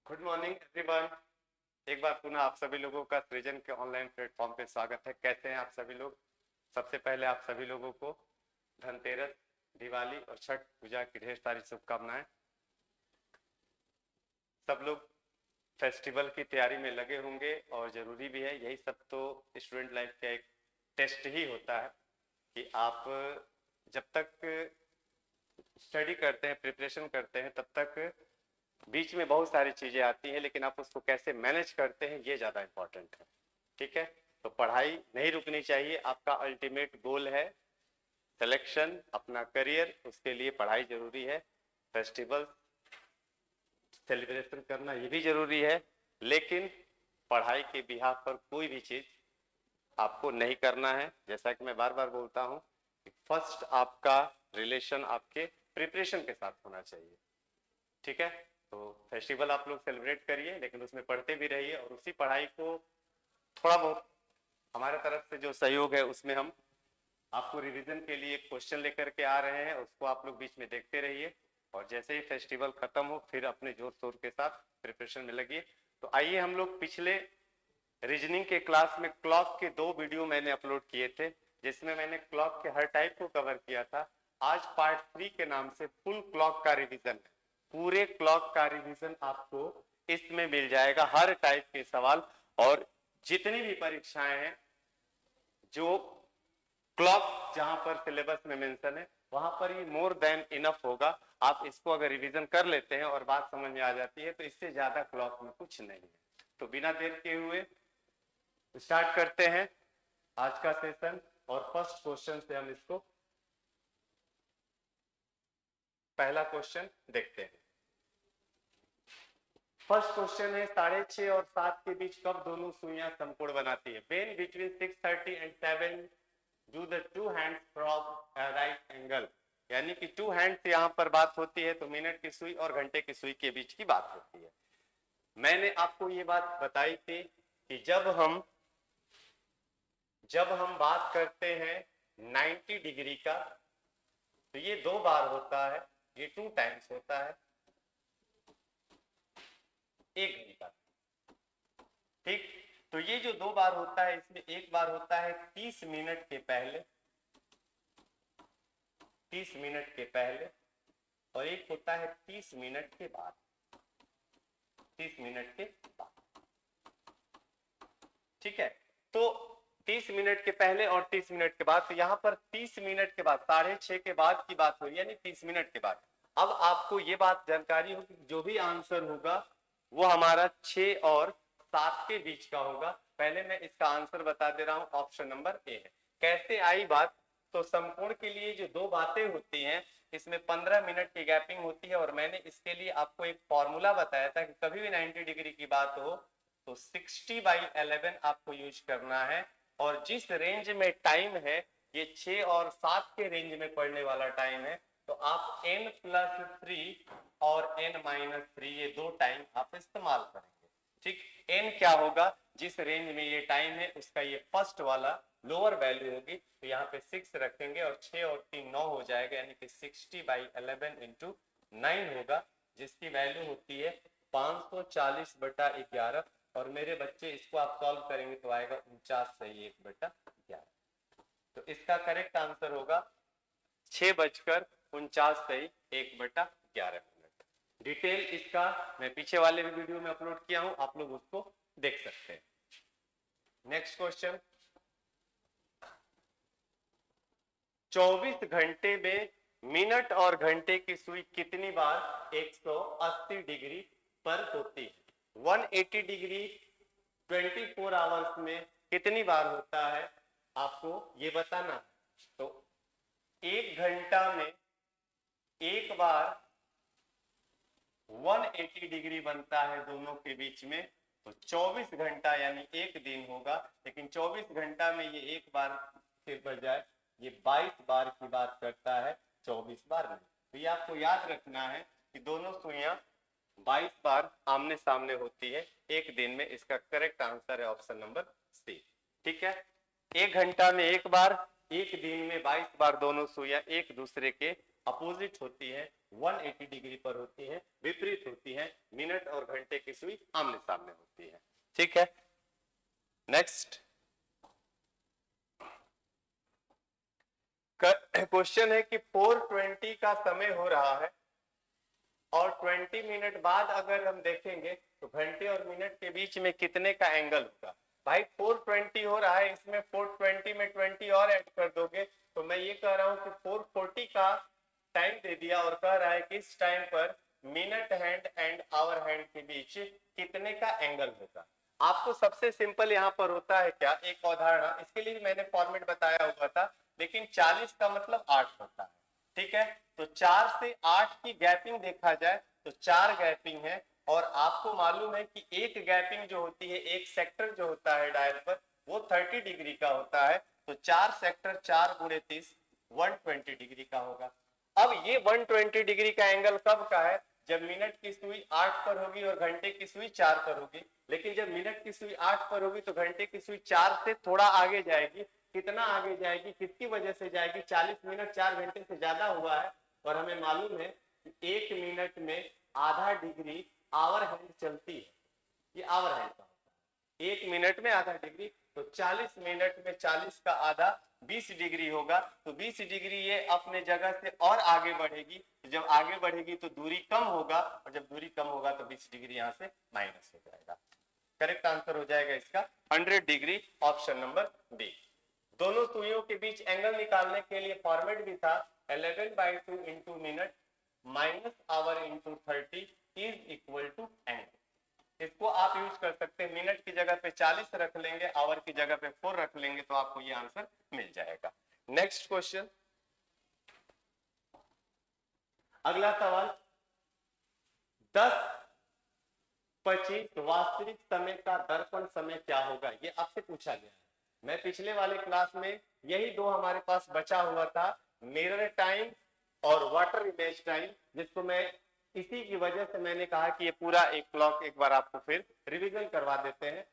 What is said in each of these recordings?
Good morning everyone. एक बार पुनः आप सभी लोगों का सृजन के ऑनलाइन प्लेटफॉर्म पे स्वागत है। कैसे हैं आप सभी लोग? सबसे पहले आप सभी लोगों को धनतेरस, दिवाली और छठ पूजा की ढेर सारी शुभकामनाएं। सब लोग फेस्टिवल की तैयारी में लगे होंगे और जरूरी भी है। यही सब तो स्टूडेंट लाइफ का एक टेस्ट ही होता है कि आप जब तक स्टडी करते हैं, प्रिपरेशन करते हैं, तब तक बीच में बहुत सारी चीजें आती हैं, लेकिन आप उसको कैसे मैनेज करते हैं ये ज्यादा इंपॉर्टेंट है। ठीक है, तो पढ़ाई नहीं रुकनी चाहिए। आपका अल्टीमेट गोल है सिलेक्शन, अपना करियर, उसके लिए पढ़ाई जरूरी है। फेस्टिवल सेलिब्रेशन करना ये भी जरूरी है, लेकिन पढ़ाई के बिहाफ पर कोई भी चीज आपको नहीं करना है। जैसा कि मैं बार बार बोलता हूं कि फर्स्ट आपका रिलेशन आपके प्रिपरेशन के साथ होना चाहिए। ठीक है, तो फेस्टिवल आप लोग सेलिब्रेट करिए, लेकिन उसमें पढ़ते भी रहिए और उसी पढ़ाई को थोड़ा बहुत हमारे तरफ से जो सहयोग है उसमें हम आपको रिवीजन के लिए क्वेश्चन लेकर के आ रहे हैं, उसको आप लोग बीच में देखते रहिए और जैसे ही फेस्टिवल खत्म हो फिर अपने जोर शोर के साथ प्रिपरेशन में लगिए। तो आइए, हम लोग पिछले रीजनिंग के क्लास में क्लॉक के 2 वीडियो मैंने अपलोड किए थे, जिसमें मैंने क्लॉक के हर टाइप को कवर किया था। आज पार्ट 3 के नाम से फुल क्लॉक का रिवीजन है। पूरे क्लॉक का रिवीजन आपको इसमें मिल जाएगा, हर टाइप के सवाल। और जितनी भी परीक्षाएं हैं, जो क्लॉक जहां पर सिलेबस में मेंशन है, वहां पर ये मोर देन इनफ होगा। आप इसको अगर रिवीजन कर लेते हैं और बात समझ में आ जाती है, तो इससे ज्यादा क्लॉक में कुछ नहीं है। तो बिना देर के हुए स्टार्ट करते हैं आज का सेशन, और फर्स्ट क्वेश्चन से हम इसको पहला क्वेश्चन देखते हैं। फर्स्ट क्वेश्चन है, 6:30 और 7 के बीच कब दोनों सुइयां समकोण बनाती है? When between 6:30 and 7 do the two hands from right angle. यानी कि टू हैंड्स यहाँ पर बात होती है, तो मिनट की सुई और घंटे की सुई के बीच की बात होती है। मैंने आपको ये बात बताई थी कि जब हम बात करते हैं 90 डिग्री का, तो ये 2 बार होता है, ये 2 टाइम्स होता है 1 घंटा। ठीक, तो ये जो 2 बार होता है, इसमें एक बार होता है 30 मिनट के पहले, 30 मिनट के पहले, और एक होता है 30 मिनट के बाद, 30 मिनट के बाद। ठीक है, तो 30 मिनट के पहले और 30 मिनट के बाद, तो यहां पर 30 मिनट के बाद, 6:30 के बाद की बात हो रही है, यानी 30 मिनट के बाद। अब आपको ये बात जानकारी होगी, जो भी आंसर होगा वो हमारा 6 और 7 के बीच का होगा। पहले मैं इसका आंसर बता दे रहा हूं, ऑप्शन नंबर ए है। कैसे आई बात? तो समकोण के लिए जो 2 बातें होती हैं, इसमें 15 मिनट की गैपिंग होती है, और मैंने इसके लिए आपको एक फॉर्मूला बताया था कि कभी भी 90 डिग्री की बात हो तो 60/11 आपको यूज करना है। और जिस रेंज में टाइम है, ये 6 और 7 के रेंज में पढ़ने वाला टाइम है, तो आप n+3 और n-3 ये 2 टाइम आप इस्तेमाल करेंगे। ठीक, n क्या होगा? जिस रेंज में ये टाइम है उसका ये फर्स्ट वाला लोअर वैल्यू होगी, तो यहाँ पे 6 रखेंगे और 6 और 3 9 हो जाएगा, यानी कि 60/11 इंटू 9 होगा, जिसकी वैल्यू होती है 540/11। और मेरे बच्चे इसको आप सॉल्व करेंगे तो आएगा 49/1/11। तो इसका करेक्ट आंसर होगा 6:49 मिनट। डिटेल इसका मैं पीछे वाले भी वीडियो में अपलोड किया हूं, आप लोग उसको देख सकते हैं। नेक्स्ट क्वेश्चन, 24 घंटे में मिनट और घंटे की सुई कितनी बार 180 डिग्री पर होती है? 180 डिग्री 24 आवर्स में कितनी बार होता है, आपको ये बताना है। तो 1 घंटा में एक बार 180 डिग्री बनता है दोनों के बीच में, तो 24 घंटा यानी एक दिन होगा। लेकिन 24 घंटा में ये एक बार के बजाय ये 22 बार की बात करता है, 24 बार नहीं। तो ये आपको याद रखना है कि दोनों सुइयां 22 बार आमने सामने होती है एक दिन में। इसका करेक्ट आंसर है ऑप्शन नंबर सी। ठीक है, 1 घंटा में एक बार, एक दिन में 22 बार दोनों सुइयां एक दूसरे के अपोजिट होती है, 180 डिग्री पर होती है, विपरीत होती है, मिनट और घंटे की सुई आमने सामने होती है। ठीक है, नेक्स्ट क्वेश्चन है कि 4:20 का समय हो रहा है और 20 मिनट बाद अगर हम देखेंगे तो घंटे और मिनट के बीच में कितने का एंगल होगा। भाई 4:20 हो रहा है, इसमें 4:20 में 20 और ऐड कर दोगे तो मैं ये कह रहा हूं कि 4:40 का टाइम दे दिया और कह रहा है कि इस टाइम पर minute hand and hour hand के बीच कितने का एंगल होगा। आपको सबसे सिंपल यहाँ पर होता है क्या, एक उदाहरण, इसके लिए मैंने फॉर्मेट बताया हुआ था, लेकिन 40 का मतलब 8 होता है। ठीक है, तो 4 से 8 की गैपिंग देखा जाए तो 4 गैपिंग है, और आपको मालूम है कि एक गैपिंग जो होती है, एक सेक्टर जो होता है डायल पर, वो 30 डिग्री का होता है। तो 4 सेक्टर 4 गुणे 30 120 डिग्री का होगा। अब ये 120 डिग्री का एंगल कब का है, जब मिनट की सुई 8 पर होगी और घंटे की सुई 4 पर होगी। लेकिन जब मिनट की सुई 8 पर होगी तो घंटे की सुई 4 से थोड़ा आगे जाएगी। कितना आगे जाएगी, किसकी वजह से जाएगी, 40 मिनट 4 घंटे से ज्यादा हुआ है, और हमें मालूम है कि 1 मिनट में आधा डिग्री आवर हैंड चलती है। ये आवर हैंड का होता है, 1 मिनट में आधा डिग्री, तो 40 मिनट में 40 का आधा 20 डिग्री होगा। तो 20 डिग्री ये अपने जगह से और आगे बढ़ेगी, तो जब आगे बढ़ेगी तो दूरी कम होगा, और जब दूरी कम होगा तो 20 डिग्री यहाँ से माइनस हो जाएगा। करेक्ट आंसर हो जाएगा इसका 100 डिग्री, ऑप्शन नंबर बी। दोनों सुइयों के बीच एंगल निकालने के लिए फॉर्मेट भी था 11/2 into minute minus hour into 30 is equal to angle. इसको आप यूज कर सकते हैं, मिनट की जगह पे 40 रख लेंगे, आवर की जगह पे 4 रख लेंगे, तो आपको ये आंसर मिल जाएगा। नेक्स्ट क्वेश्चन, अगला सवाल, 10:25 वास्तविक समय का दर्पण समय क्या होगा, ये आपसे पूछा गया है। मैं पिछले वाले क्लास में यही दो हमारे पास बचा हुआ था, मिरर टाइम और वाटर इमेज टाइम, जिसको मैं इसी की वजह से मैंने कहा कि ये पूरा एक क्लॉक एक बार आपको फिर रिवीजन करवा देते हैं।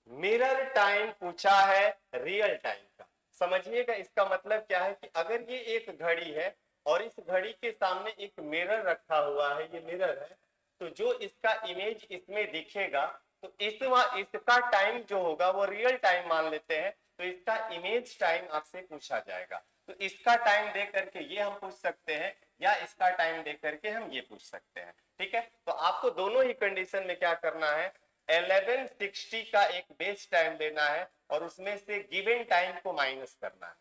मिरर टाइम पूछा है रियल टाइम का। समझिएगा इसका मतलब क्या है कि अगर ये एक घड़ी है और इस घड़ी के सामने एक मिरर रखा हुआ है, ये मिरर है, तो जो इसका इमेज इसमें दिखेगा तो इसका टाइम जो होगा वो रियल टाइम मान लेते हैं, तो इसका इमेज टाइम आपसे पूछा जाएगा। तो इसका टाइम दे करके ये हम पूछ सकते हैं, या इसका टाइम दे करके हम ये पूछ सकते हैं। ठीक है, तो आपको दोनों ही कंडीशन में क्या करना है, 1160 का एक बेस टाइम लेना है और उसमें से गिवन टाइम को माइनस करना है।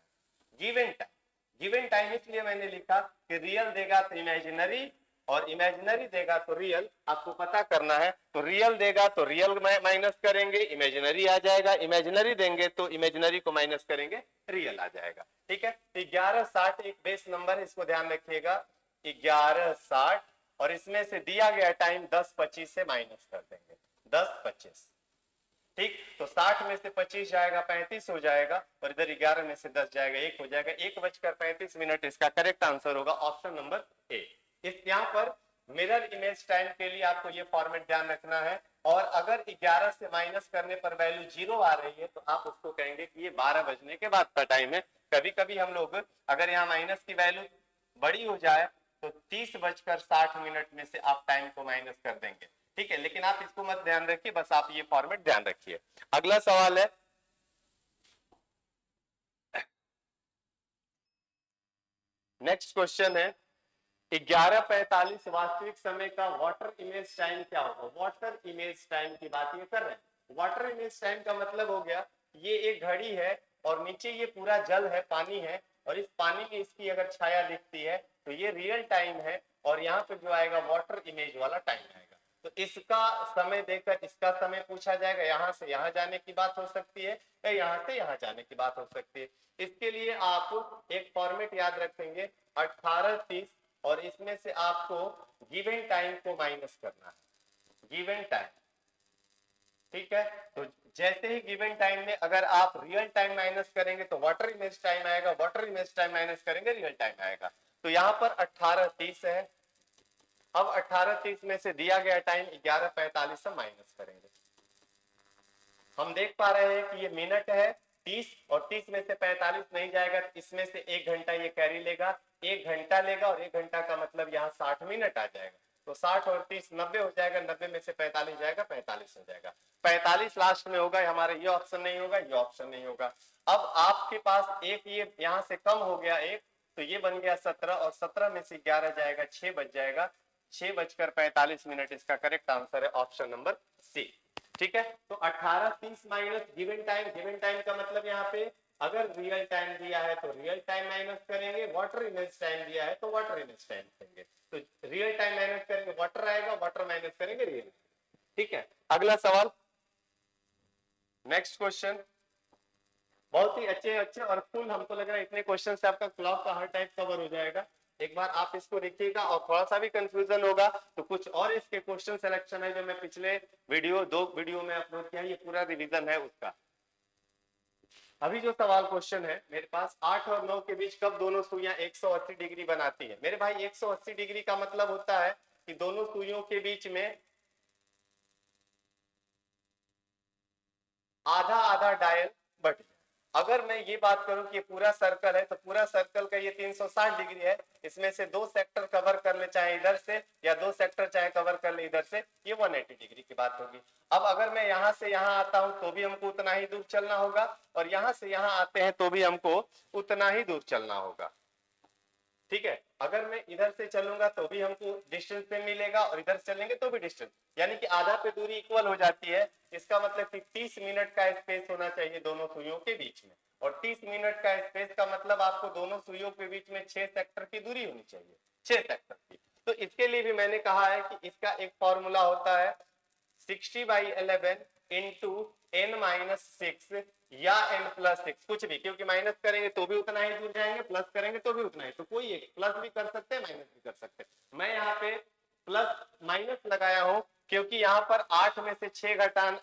गिवन टाइम इसलिए मैंने लिखा कि रियल देगा तो इमेजिनरी और इमेजिनरी देगा तो रियल, आपको पता करना है। तो रियल देगा तो रियल माइनस करेंगे, इमेजिनरी आ जाएगा, इमेजिनरी देंगे तो इमेजिनरी को माइनस करेंगे, रियल आ जाएगा। ठीक है, तो 1160 एक बेस नंबर है, इसको ध्यान रखिएगा, 1160, और इसमें से दिया गया टाइम 10:25 से माइनस कर देंगे, 10:25। ठीक, तो 60 में से 25 जाएगा 35 हो जाएगा, और इधर 11 में से 10 जाएगा 1 हो जाएगा, 1:35 इसका करेक्ट आंसर होगा, ऑप्शन नंबर ए। इस यहाँ पर मिरर इमेज टाइम के लिए आपको ये फॉर्मेट ध्यान रखना है, और अगर 11 से माइनस करने पर वैल्यू 0 आ रही है तो आप उसको कहेंगे कि ये 12 बजने के बाद का टाइम है। कभी कभी हम लोग अगर यहाँ माइनस की वैल्यू बड़ी हो जाए तो 30:60 में से आप टाइम को माइनस कर देंगे। ठीक है, लेकिन आप इसको मत ध्यान रखिए, बस आप ये फॉर्मेट ध्यान रखिए। अगला सवाल है, नेक्स्ट क्वेश्चन है, 11:45 वास्तविक समय का वाटर इमेज टाइम क्या होगा। वाटर इमेज टाइम की बात ये कर रहे हैं। वाटर इमेज टाइम का मतलब हो गया, ये एक घड़ी है और नीचे ये पूरा जल है, पानी है, और इस पानी में इसकी अगर छाया दिखती है तो ये रियल टाइम है, और यहाँ पे जो आएगा वाटर इमेज वाला टाइम आएगा। तो इसका समय देकर इसका समय पूछा जाएगा, यहाँ से यहाँ जाने की बात हो सकती है या यहाँ से यहाँ जाने की बात हो सकती है। इसके लिए आप एक फॉर्मेट याद रखेंगे 18:30, और इसमें से आपको गिवन टाइम को माइनस करना है, गिवन टाइम। ठीक है, तो जैसे ही गिवन टाइम में अगर आप रियल टाइम माइनस करेंगे तो वाटर इमेज टाइम आएगा, वाटर इमेज टाइम माइनस करेंगे रियल टाइम आएगा। तो यहाँ पर 18:30 है। अब 18:30 में से दिया गया टाइम 11:45 से माइनस करेंगे। हम देख पा रहे हैं कि ये मिनट है 30, और 30 में से 45 नहीं जाएगा, इसमें से 1 घंटा ये कैरी लेगा, 1 घंटा लेगा और 1 घंटा का मतलब यहाँ 60 मिनट आ जाएगा। तो 60 और 30 90 हो जाएगा, 90 में से 45 जाएगा, 45 हो जाएगा। 45 लास्ट में होगा, हमारा ये ऑप्शन नहीं होगा, ये ऑप्शन नहीं होगा। अब आपके पास एक ये यहाँ से कम हो गया एक, तो ये बन गया 17 और 17 में से 11 जाएगा, 6 बच जाएगा, 6:45 इसका करेक्ट आंसर है ऑप्शन नंबर सी। ठीक है, तो 18:30 माइनस गिवन टाइम का मतलब यहाँ पे अगर रियल टाइम दिया है तो रियल टाइम माइनस करेंगे, वाटर इमेज टाइम दिया है तो वाटर इमेज टाइम करेंगे। तो रियल टाइम माइनस करेंगे वाटर आएगा, वाटर माइनस करेंगे रियल। ठीक है, अगला सवाल, नेक्स्ट क्वेश्चन। बहुत ही अच्छे अच्छे और फुल, हमको लग रहा है इतने क्वेश्चन से आपका क्लॉक का हर टाइप कवर हो जाएगा। एक बार आप इसको देखिएगा और थोड़ा सा भी कंफ्यूजन होगा तो कुछ और इसके क्वेश्चन सिलेक्शन है जो मैं पिछले वीडियो 2 वीडियो में अपलोड किया, ये पूरा रिवीजन है उसका। अभी जो सवाल क्वेश्चन है मेरे पास, 8 और 9 के बीच कब दोनों सुइयां 180 डिग्री बनाती है? मेरे भाई 180 डिग्री का मतलब होता है कि दोनों सुइयों के बीच में आधा आधा डायल बट गया। अगर मैं ये बात करूं कि पूरा सर्कल है तो पूरा सर्कल का ये 360 डिग्री है, इसमें से 2 सेक्टर कवर कर ले चाहे इधर से या 2 सेक्टर चाहे कवर कर ले इधर से, ये 180 डिग्री की बात होगी। अब अगर मैं यहां से यहां आता हूं तो भी हमको उतना ही दूर चलना होगा और यहां से यहां आते हैं तो भी हमको उतना ही दूर चलना होगा। ठीक है, अगर मैं इधर से चलूंगा तो भी हमको डिस्टेंस पे मिलेगा और इधर से चलेंगे तो भी डिस्टेंस, यानी कि आधा पे दूरी इक्वल हो जाती है। इसका मतलब कि 30 मिनट का स्पेस होना चाहिए दोनों सुइयों के बीच में, और 30 मिनट का स्पेस का मतलब आपको दोनों सुइयों के बीच में 6 सेक्टर की दूरी होनी चाहिए, 6 सेक्टर की। तो इसके लिए भी मैंने कहा है कि इसका एक फॉर्मूला होता है 60/11 इंटू n-6 या n+6, कुछ भी, क्योंकि माइनस करेंगे तो भी उतना ही दूर जाएंगे, प्लस करेंगे तो भी उतना ही, तो कोई एक प्लस भी कर सकते हैं माइनस भी कर सकते हैं। मैं यहाँ पे प्लस माइनस लगाया हूं क्योंकि यहाँ पर 8 में से 6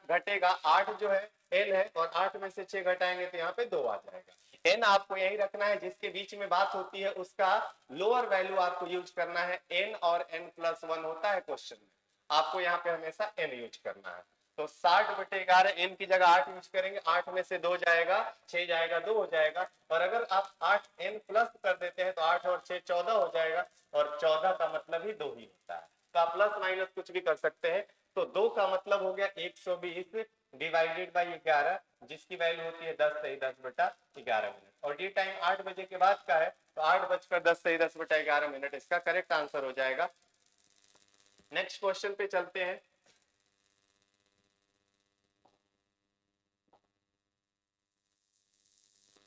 घटेगा, 8 जो है n है और 8 में से 6 घटाएंगे तो यहाँ पे 2 आ जाएगा। n आपको यही रखना है, जिसके बीच में बात होती है उसका लोअर वैल्यू आपको यूज करना है। n और n+1 होता है क्वेश्चन में, आपको यहाँ पे हमेशा n यूज करना है। तो 60/11 n की जगह 8 यूज करेंगे, 8 में से 2 जाएगा, 6 जाएगा, 2 हो जाएगा, और अगर आप 8 n प्लस कर देते हैं तो 8 और 6 14 हो जाएगा, और 14 का मतलब ही 2 ही होता है। तो आप प्लस माइनस कुछ भी कर सकते हैं। तो 2 का मतलब हो गया 120 डिवाइडेड बाई 11, जिसकी वैल्यू होती है 10 से 10/11 मिनट, और ये टाइम 8 बजे के बाद का है, तो 8:10 से 10/11 मिनट इसका करेक्ट आंसर हो जाएगा। नेक्स्ट क्वेश्चन पे चलते हैं।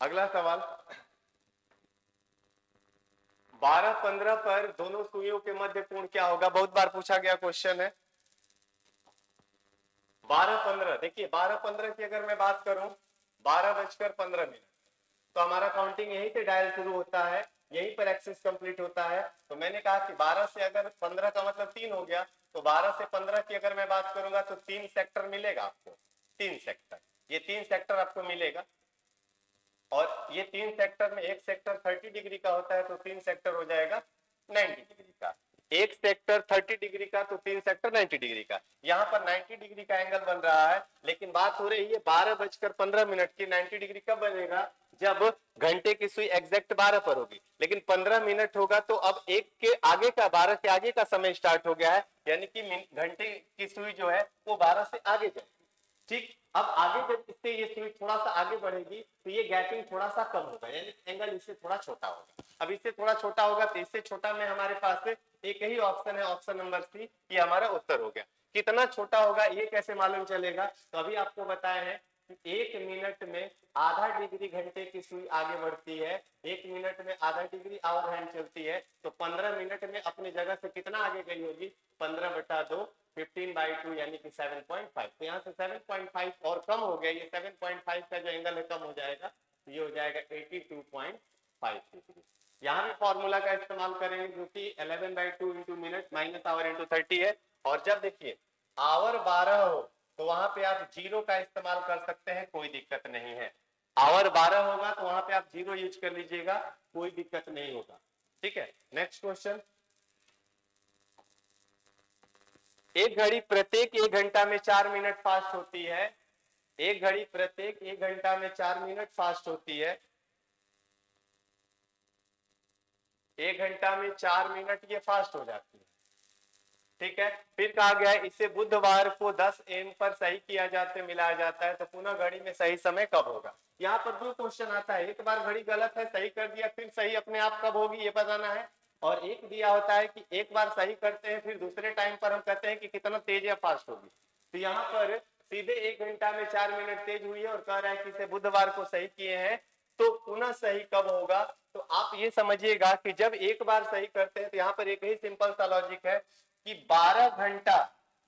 अगला सवाल, 12-15 पर दोनों सुइयों के मध्य कोण क्या होगा? बहुत बार पूछा गया क्वेश्चन है। 12-15, देखिए 12-15 की अगर मैं बात करूं, 12:15 तो हमारा काउंटिंग यहीं से डायल शुरू होता है, यहीं पर एक्सेस कंप्लीट होता है। तो मैंने कहा कि 12 से अगर 15 का मतलब 3 हो गया, तो 12 से 15 की अगर मैं बात करूंगा तो 3 सेक्टर मिलेगा आपको, 3 सेक्टर, ये 3 सेक्टर आपको मिलेगा। और ये 3 सेक्टर में एक सेक्टर 30 डिग्री का होता है, तो 3 सेक्टर हो जाएगा 90 डिग्री का। एक सेक्टर 30 डिग्री का तो 3 सेक्टर 90 डिग्री का। यहाँ पर 90 डिग्री का एंगल बन रहा है, लेकिन बात हो रही है 12:15 की। 90 डिग्री कब बनेगा? जब घंटे की सुई एग्जैक्ट 12 पर होगी, लेकिन 15 मिनट होगा तो अब एक के आगे का, 12 के आगे का समय स्टार्ट हो गया है, यानी कि घंटे की सुई जो है वो 12 से आगे जाएगी। ठीक, अब आगे जब इससे ये सुई थोड़ा सा आगे बढ़ेगी तो ये गैपिंग थोड़ा सा कम होगा, यानी एंगल इससे थोड़ा छोटा होगा। अब इससे थोड़ा छोटा होगा तो इससे छोटा में हमारे पास एक ही ऑप्शन है, ऑप्शन नंबर सी, ये हमारा उत्तर हो गया। कितना छोटा होगा ये कैसे मालूम चलेगा? तो अभी आपको बताया है कि 1 मिनट में आधा डिग्री घंटे की सुई आगे बढ़ती है, 1 मिनट में आधा डिग्री और हैंड चलती है, तो 15 मिनट में अपनी जगह से कितना आगे गई होगी? 15/2, 15/2 यानी कि 7.5। तो यहाँ से 7.5 और कम हो गया, ये 7.5 का जो एंगल है कम हो जाएगा, ये हो जाएगा 82.5 डिग्री। यहाँ भी फॉर्मूला का इस्तेमाल करेंगे जो कि 11/2 into minute minus hour into 30 है। और जब देखिए आवर 12 हो तो वहां पे आप जीरो का इस्तेमाल कर सकते हैं, कोई दिक्कत नहीं है। आवर 12 होगा तो वहां पे आप जीरो यूज कर लीजिएगा, कोई दिक्कत नहीं होगा। ठीक है, नेक्स्ट क्वेश्चन। एक घड़ी प्रत्येक 1 घंटा में 4 मिनट फास्ट होती है, एक घड़ी प्रत्येक 1 घंटा में 4 मिनट फास्ट होती है, 1 घंटा में 4 मिनट ये फास्ट हो जाती है। ठीक है, फिर कहा गया है इसे बुधवार को 10 AM पर सही किया जाता है, मिलाया जाता है, तो पुनः घड़ी में सही समय कब होगा। यहाँ पर दो क्वेश्चन आता है, एक बार घड़ी गलत है सही कर दिया, फिर सही अपने आप कब होगी ये बताना है, और एक दिया होता है कि एक बार सही करते हैं फिर दूसरे टाइम पर हम कहते हैं कि कितना तेज या फास्ट होगी। तो यहाँ पर सीधे 1 घंटा में 4 मिनट तेज हुई है और कह रहा है कि इसे बुधवार को सही किए हैं, तो पुनः सही कब होगा। तो आप ये समझिएगा कि जब एक बार सही करते हैं तो यहाँ पर एक ही सिंपल सा लॉजिक है कि 12 घंटा,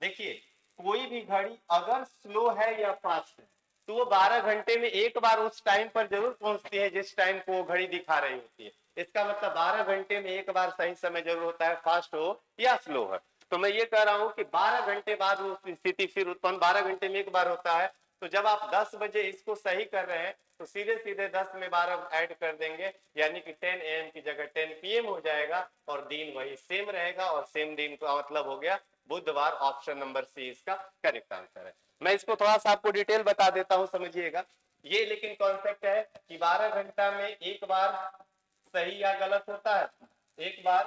देखिए कोई भी घड़ी अगर स्लो है या फास्ट है तो वो 12 घंटे में एक बार उस टाइम पर जरूर पहुंचती है जिस टाइम को वो घड़ी दिखा रही होती है। इसका मतलब 12 घंटे में एक बार सही समय जरूर होता है, फास्ट हो या स्लो है। तो मैं ये कह रहा हूं कि 12 घंटे बाद वो स्थिति फिर उत्पन्न 12 घंटे में एक बार होता है। तो जब आप 10 बजे इसको सही कर रहे हैं तो सीधे सीधे 10 में 12 ऐड कर देंगे, यानी कि 10 AM की जगह 10 PM हो जाएगा और दिन वही सेम रहेगा, और सेम दिन का मतलब हो गया बुधवार। ऑप्शन नंबर सी इसका करेक्ट आंसर है। मैं इसको थोड़ा सा आपको डिटेल बता देता हूं, समझिएगा। ये लेकिन कॉन्सेप्ट है कि 12 घंटा में एक बार सही या गलत होता है, एक बार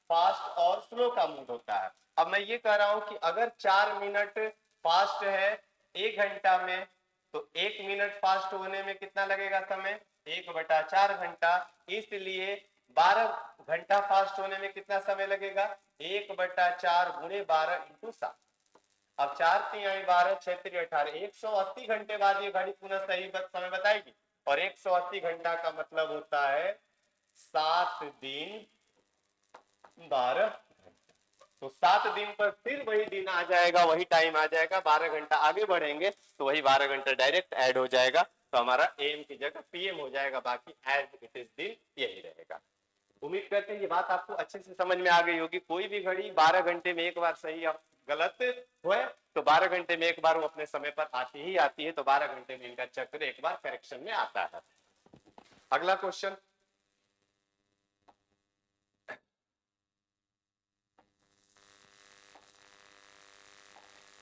फास्ट और स्लो का मूड होता है। अब मैं ये कह रहा हूं कि अगर 4 मिनट फास्ट है 1 घंटा में, तो 1 मिनट फास्ट होने में कितना लगेगा समय, 1/4 घंटा। इसलिए 12 घंटा फास्ट होने में कितना समय लगेगा, 1/4 गुणे 12 इंटू 7। अब 4 3 12 6 3 18, 180 घंटे बाद ये घड़ी पुनः सही समय बताएगी, और 180 घंटा का मतलब होता है 7 दिन 12। तो 7 दिन पर फिर वही दिन आ जाएगा, वही टाइम आ जाएगा, 12 घंटा आगे बढ़ेंगे तो वही 12 घंटा डायरेक्ट ऐड हो जाएगा, तो हमारा AM की जगह PM हो जाएगा, बाकी एज इट इज दिन यही रहेगा। उम्मीद करते हैं ये बात आपको अच्छे से समझ में आ गई होगी। कोई भी घड़ी 12 घंटे में एक बार सही या गलत हुए तो 12 घंटे में एक बार वो अपने समय पर आती ही आती है, तो 12 घंटे में इनका चक्र एक बार करेक्शन में आता है। अगला क्वेश्चन,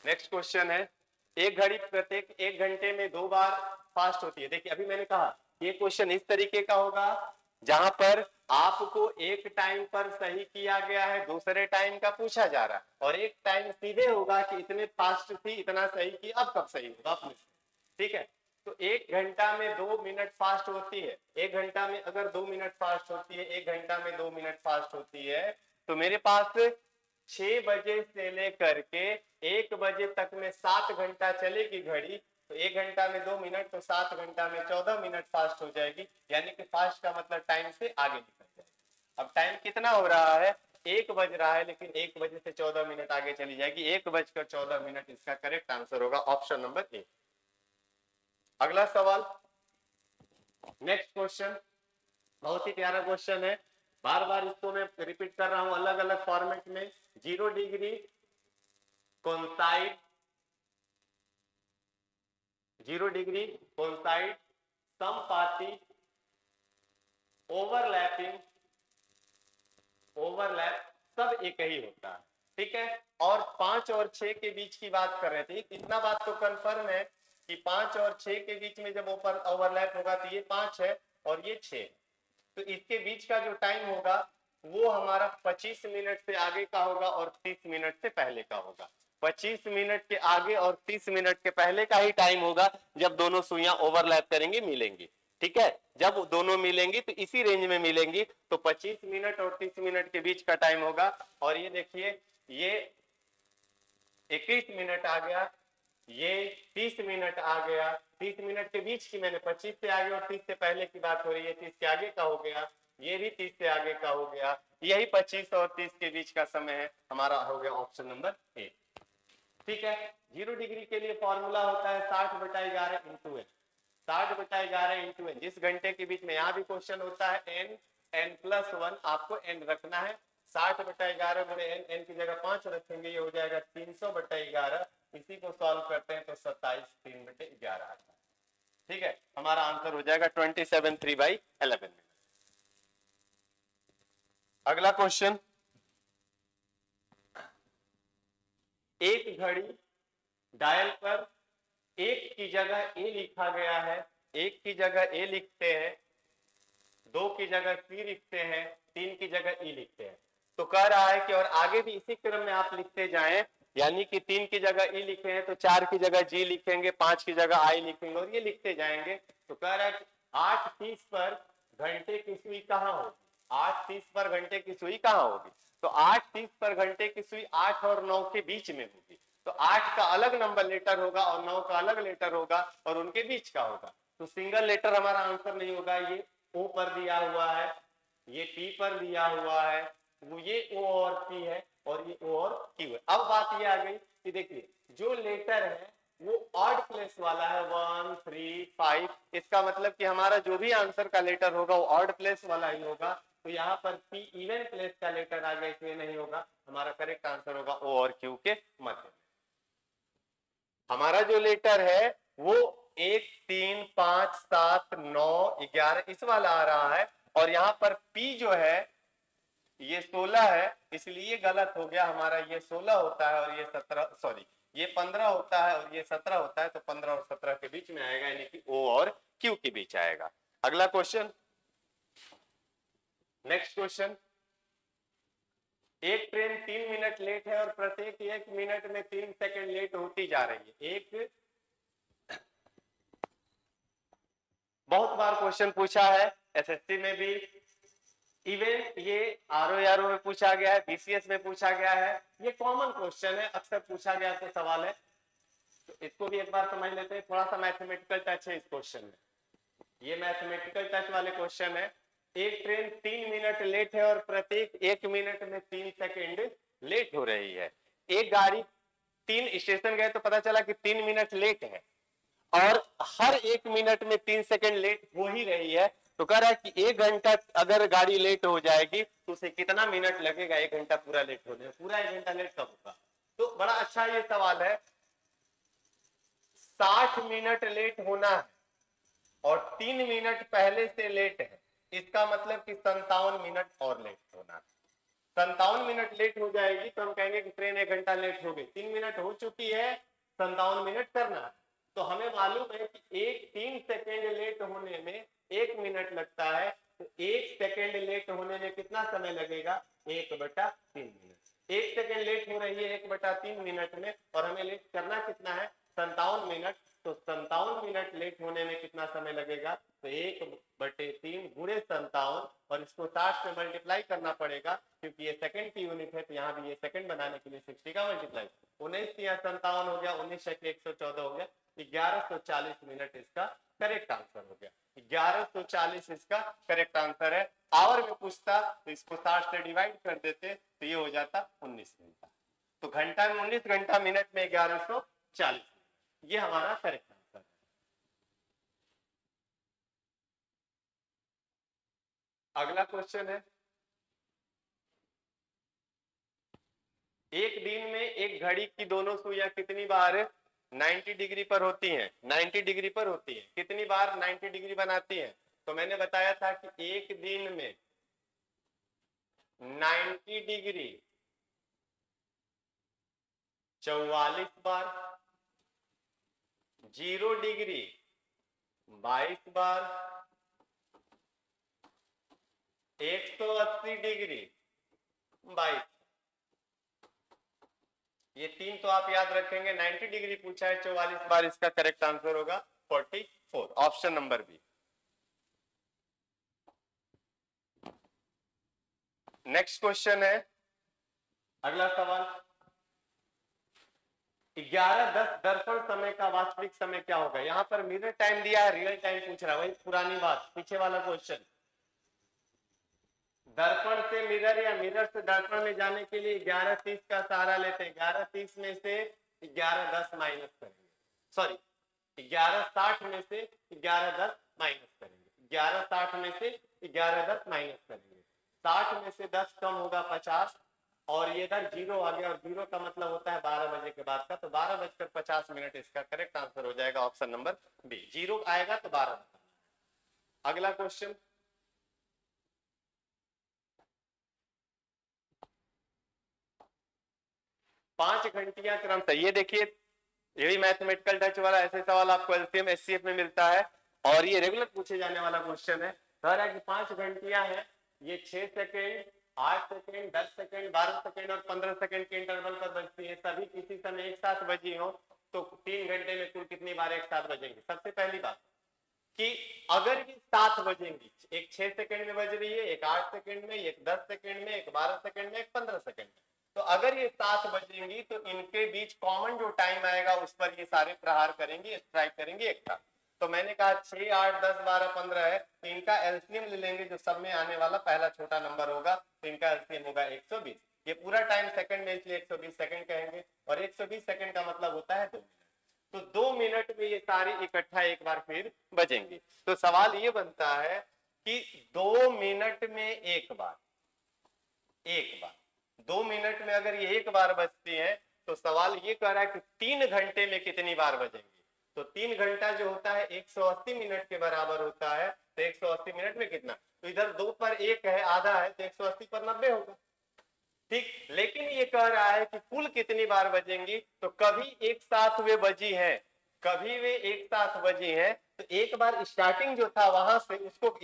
नेक्स्ट क्वेश्चन है, एक घड़ी प्रत्येक 1 घंटे में 2 बार फास्ट होती है। देखिए अभी मैंने कहा ये क्वेश्चन इस तरीके का होगा जहां पर आपको एक टाइम पर सही किया गया है, दूसरे टाइम का पूछा जा रहा है, और एक टाइम सीधे होगा कि इतने फास्ट थी इतना सही की, अब कब सही होगा अपने से। ठीक है, तो 1 घंटा में 2 मिनट फास्ट होती है, 1 घंटा में अगर 2 मिनट फास्ट होती है, 1 घंटा में 2 मिनट फास्ट होती है, तो मेरे पास 6 बजे से लेकर के 1 बजे तक में 7 घंटा चलेगी घड़ी, तो 1 घंटा में 2 मिनट, तो 7 घंटा में 14 मिनट फास्ट हो जाएगी, यानी कि फास्ट का मतलब टाइम से आगे निकल जाएगी। अब टाइम कितना हो रहा है, 1 बज रहा है, लेकिन 1 बजे से 14 मिनट आगे चली जाएगी, 1:14 इसका करेक्ट आंसर होगा ऑप्शन नंबर ए। अगला सवाल, नेक्स्ट क्वेश्चन बहुत ही प्यारा क्वेश्चन है, बार बार इसको मैं रिपीट कर रहा हूं अलग अलग फॉर्मेट में। 0 डिग्री कोइंसाइड, 0 डिग्री कोइंसाइड, समपाती, ओवरलैपिंग, ओवरलैप, सब एक ही होता है। ठीक है, और 5 और 6 के बीच की बात कर रहे थे, इतना बात तो कंफर्म है कि 5 और 6 के बीच में जब ओवरलैप होगा तो ये 5 है और ये 6 है, तो इसके बीच का जो टाइम होगा वो हमारा 25 मिनट से आगे का होगा और 30 मिनट से पहले का होगा। 25 मिनट के आगे और 30 मिनट के पहले का ही टाइम होगा जब दोनों सुइयां ओवरलैप करेंगी, मिलेंगी। ठीक है, जब दोनों मिलेंगी तो इसी रेंज में मिलेंगी, तो 25 मिनट और 30 मिनट के बीच का टाइम होगा। और ये देखिए ये 21 मिनट आ गया, ये 30 मिनट आ गया, 30 मिनट के बीच की मैंने 25 से आगे और 30 से पहले की बात हो रही है, 30 के आगे का हो गया, ये भी 30 से आगे का हो गया, यही 25 और 30 के बीच का समय है, हमारा हो गया ऑप्शन नंबर ए। ठीक है, 0 डिग्री के लिए फॉर्मूला होता है 60/11 इंटू एन, 60/11 इंटू एन। जिस घंटे के बीच में यहाँ भी क्वेश्चन होता है एन, n+1 आपको एन रखना है, 60/11 गुणे एन, एन की जगह 5 रखेंगे, ये हो जाएगा 300/11, इसी को सॉल्व करते हैं तो 27 3/11 आता है। ठीक है, हमारा आंसर हो जाएगा 27 3/11 में। अगला क्वेश्चन, एक घड़ी डायल पर 1 की जगह ए लिखा गया है, 1 की जगह ए लिखते हैं, 2 की जगह सी लिखते हैं, 3 की जगह ई लिखते हैं। तो कह रहा है कि और आगे भी इसी क्रम में आप लिखते जाएं, यानी कि 3 की जगह ई लिखे हैं तो 4 की जगह जी लिखेंगे, 5 की जगह आई लिखेंगे और ये लिखते जाएंगे। तो कह रहा है कि 8:30 पर घंटे की सुई कहाँ होगी, 8:30 पर घंटे की सुई कहाँ होगी। तो 8:30 पर घंटे की सुई 8 और 9 के बीच में होगी। तो 8 का अलग नंबर लेटर होगा और 9 का अलग लेटर होगा और उनके बीच का होगा। तो सिंगल लेटर हमारा आंसर नहीं होगा। ये ओ पर दिया हुआ है, ये पी पर दिया हुआ है, वो ये ओ और पी है और ये ओ और क्यू है। अब बात ये आ गई कि देखिए जो लेटर है वो ऑड प्लेस वाला है 1, 3, 5। इसका मतलब कि हमारा जो भी आंसर का लेटर होगा वो ऑड प्लेस वाला ही होगा। तो यहाँ पर पी इवन प्लेस का लेटर आ गया, इसलिए नहीं होगा। हमारा करेक्ट आंसर होगा ओ और क्यू के मध्य में। हमारा जो लेटर है वो 1, 3, 5, 7, 9, 11 इस वाला आ रहा है और यहाँ पर पी जो है ये 16 है, इसलिए गलत हो गया। हमारा ये 16 होता है और ये 17, सॉरी ये 15 होता है और ये 17 होता है। तो 15 और 17 के बीच में आएगा, यानी कि ओ और क्यू के बीच आएगा। अगला क्वेश्चन, नेक्स्ट क्वेश्चन। एक ट्रेन 3 मिनट लेट है और प्रत्येक 1 मिनट में 3 सेकंड लेट होती जा रही है। एक बहुत बार क्वेश्चन पूछा है एसएससी में भी, इवन ये आरओ में पूछा गया है, बीसीएस में पूछा गया है। ये कॉमन क्वेश्चन है, अक्सर पूछा गया तो सवाल है। तो इसको भी एक बार समझ लेते हैं। थोड़ा सा मैथमेटिकल टच है इस क्वेश्चन में, ये मैथमेटिकल टच वाले क्वेश्चन है। एक ट्रेन 3 मिनट लेट है और प्रत्येक 1 मिनट में 3 सेकेंड लेट हो रही है। एक गाड़ी 3 स्टेशन गए तो पता चला कि 3 मिनट लेट है और हर 1 मिनट में 3 सेकेंड लेट हो ही रही है। तो कह रहा है कि 1 घंटा अगर गाड़ी लेट हो जाएगी तो उसे कितना मिनट लगेगा 1 घंटा पूरा लेट होने में। पूरा 1 घंटा लेट कब होगा। तो बड़ा अच्छा ये सवाल है। 60 मिनट लेट होना है और 3 मिनट पहले से लेट है, इसका मतलब कि 57 मिनट और लेट होना है। 57 मिनट लेट हो जाएगी तो हम कहेंगे कि ट्रेन 1 घंटा लेट हो गई। 3 मिनट हो चुकी है, 57 मिनट करना है। तो हमें मालूम है कि 3 सेकेंड लेट होने में 1 मिनट लगता है। तो 1 सेकेंड लेट होने में कितना समय लगेगा, 1/3 मिनट। 1 सेकेंड लेट हो रही है 1/3 मिनट में और हमें लेट करना कितना है, 57 मिनट। तो 57 मिनट लेट होने में कितना समय लगेगा, तो 1/3 गुणे 57 और इसको 60 से मल्टीप्लाई करना पड़ेगा क्योंकि ये सेकंड की यूनिट है। तो यहाँ भी ये सेकंड बनाने के लिए 60 का मल्टीप्लाई, 19 या 57 हो गया, 19 114 हो गया, 1140 मिनट इसका करेक्ट आंसर हो गया। 1140 इसका करेक्ट आंसर है। आवर में पूछता तो इसको 60 से डिवाइड कर देते तो ये हो जाता 19 घंटा। तो घंटा में 19, घंटा मिनट में 1140, ये हमारा करेक्ट आंसर है। अगला क्वेश्चन है, एक दिन में एक घड़ी की दोनों सुइयां कितनी बार 90 डिग्री पर होती हैं, 90 डिग्री पर होती है, कितनी बार 90 डिग्री बनाती हैं। तो मैंने बताया था कि एक दिन में 90 डिग्री 44 बार, 0 डिग्री 22 बार, 180 डिग्री 22। ये 3 तो आप याद रखेंगे। 90 डिग्री पूछा है 44 बार, इसका करेक्ट आंसर होगा 44, option number B. Next question है, अगला सवाल, 11:10 दर्पण समय का वास्तविक समय क्या होगा। यहां पर मिरर टाइम दिया है, रियल टाइम पूछ रहा है, वही पुरानी बात, पीछे वाला क्वेश्चन। दर्पण से मिरर या मिरर से दर्पण में जाने के लिए 11:30 का सहारा लेते हैं। 11:30 में से 11:10 माइनस करेंगे, सॉरी 11:60 में से 11:10 माइनस करेंगे, 11:60 में से 11:10 माइनस करेंगे। 60 में से 10 कम होगा 50 और ये इधर 0 आ गया और 0 का मतलब होता है 12 बजे के बाद का। तो 12:50 इसका करेक्ट आंसर हो जाएगा, ऑप्शन नंबर बी। 0 आएगा तो 12। अगला क्वेश्चन, 5 घंटियां क्रम से, ये देखिए ये भी मैथमेटिकल टच वाला ऐसे सवाल आपको एलसीएम एचसीएफ में मिलता है और ये रेगुलर पूछे जाने वाला क्वेश्चन है। कह रहा है कि 5 घंटियां हैं ये 6 सेकेंड, 8 सेकेंड, 10 सेकेंड, 12 सेकेंड और 15 सेकेंड के इंटरवल पर बजती है, सभी किसी समय एक साथ बजी हो तो 3 घंटे में कुल कितनी बार एक साथ बजेंगी? सबसे पहली बात कि अगर ये 7 बजेंगी, एक 6 सेकेंड में बज रही है, एक 8 सेकेंड में, एक 10 सेकेंड में, एक 12 सेकेंड में, एक 15 सेकेंड में, तो अगर ये 7 बजेंगी तो इनके बीच कॉमन जो टाइम आएगा उस पर ये सारे प्रहार करेंगे, स्ट्राइक करेंगे एक साथ। तो मैंने कहा 6, 8, 10, 12, 15 है, तो इनका एलसीएम ले लेंगे, जो सब में आने वाला पहला छोटा नंबर होगा, तो इनका एलसीएम होगा 120। ये पूरा टाइम सेकंड में, इसलिए 120 सेकंड कहेंगे, और 120 सेकंड का मतलब होता है 2 मिनट। तो 2 मिनट में ये सारी इकट्ठा एक बार फिर बजेंगे। तो सवाल ये बनता है कि 2 मिनट में एक बार, 2 मिनट में अगर ये एक बार बजती है तो सवाल ये कह रहा है कि 3 घंटे में कितनी बार बजेंगी। तो 3 घंटा जो होता है 180 मिनट के बराबर होता है, तो 180 मिनट में कितना, तो इधर 2 पर 1 है, आधा है, तो 180 पर 90 होगा। ठीक, लेकिन ये कह रहा है कि कुल कितनी बार बजेंगी, तो कभी एक साथ वे बजी है, कभी वे एक साथ बजी है, तो एक बार स्टार्टिंग जो था वहां से उसको,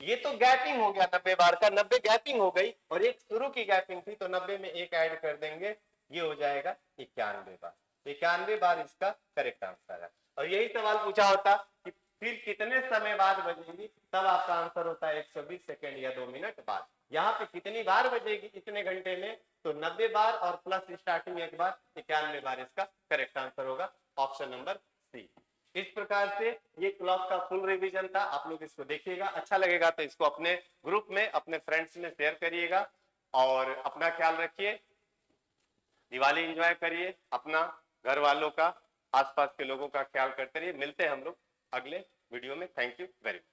ये तो गैपिंग हो गया 90 बार का, 90 गैपिंग हो गई, और एक शुरू की गैपिंग थी, तो 90 में एक ऐड कर देंगे, ये हो जाएगा 91 बार। 91 बार इसका करेक्ट आंसर है। और यही सवाल पूछा होता कि फिर कितने समय बाद बजेगी, तब आपका आंसर होता है 120 सेकेंड या 2 मिनट बाद। यहाँ पे कितनी बार बजेगी इतने घंटे में, तो 90 बार और प्लस स्टार्टिंग एक बार, 91 बार इसका करेक्ट आंसर होगा, ऑप्शन नंबर सी। इस प्रकार से ये क्लॉक का फुल रिवीजन था। आप लोग इसको देखिएगा, अच्छा लगेगा तो इसको अपने ग्रुप में, अपने फ्रेंड्स में शेयर करिएगा, और अपना ख्याल रखिए, दिवाली एंजॉय करिए, अपना, घर वालों का, आसपास के लोगों का ख्याल करते रहिए। मिलते हैं हम लोग अगले वीडियो में। Thank you very much.